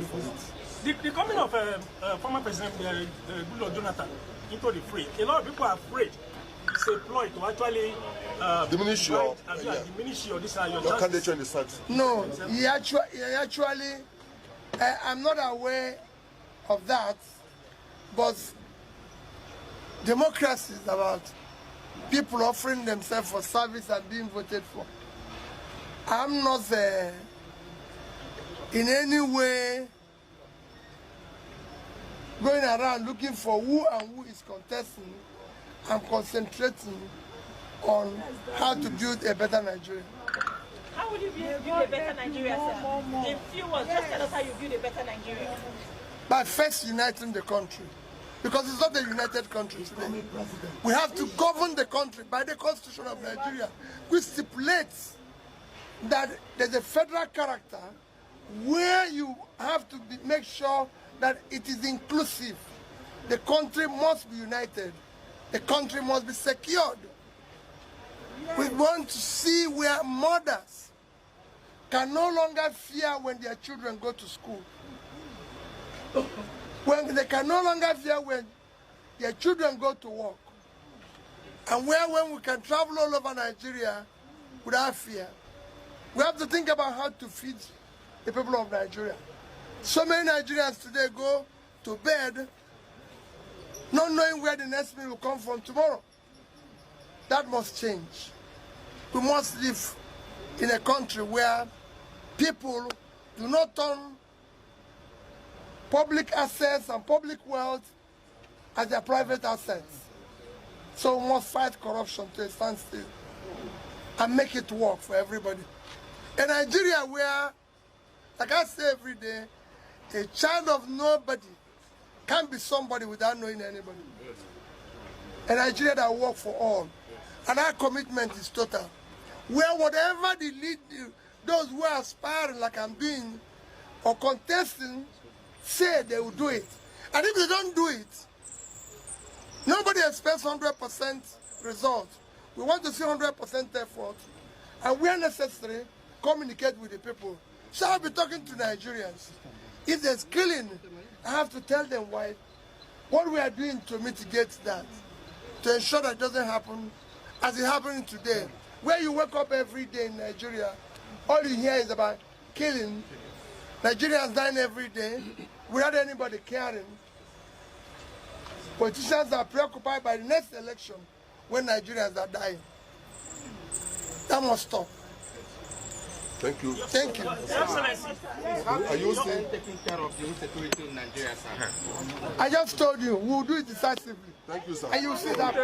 hard for it. The coming of former President Goodluck Jonathan into the fray, a lot of people are afraid it's a ploy to actually diminish your candidature in the South. No, he actually I'm not aware of that, but democracy is about people offering themselves for service and being voted for. I'm not in any way going around looking for who is contesting. I'm concentrating on how to build a better Nigeria. How would you build a better Nigeria, sir? In few words, just tell us how you build a better Nigeria. By first uniting the country. Because it's not a united country today. We have to govern the country by the Constitution of Nigeria, which stipulates that there's a federal character where you have to make sure that it is inclusive. The country must be united. The country must be secured. We want to see where mothers can no longer fear when their children go to school. When they can no longer fear when their children go to work. And when we can travel all over Nigeria without fear. We have to think about how to feed the people of Nigeria. So many Nigerians today go to bed not knowing where the next meal will come from tomorrow. That must change. We must live in a country where people do not turn public assets and public wealth as their private assets. So we must fight corruption to a standstill and make it work for everybody. In Nigeria where, like I say every day, a child of nobody can't be somebody without knowing anybody. A Nigeria that works for all. And our commitment is total. Where whatever the lead, those who are aspiring like I'm doing, or contesting, say they will do it. And if they don't do it, nobody expects 100% results. We want to see 100% effort. And where necessary, communicate with the people. So I'll be talking to Nigerians. If there's killing, I have to tell them why, what we are doing to mitigate that, to ensure that it doesn't happen as it's happening today. Where you wake up every day in Nigeria, all you hear is about killing. Nigerians dying every day without anybody caring. Politicians are preoccupied by the next election when Nigerians are dying. That must stop. Thank you. Thank you. Are you still taking care of the insecurity in Nigeria, sir? I just told you, we'll do it decisively. Thank you, sir. And you'll see that.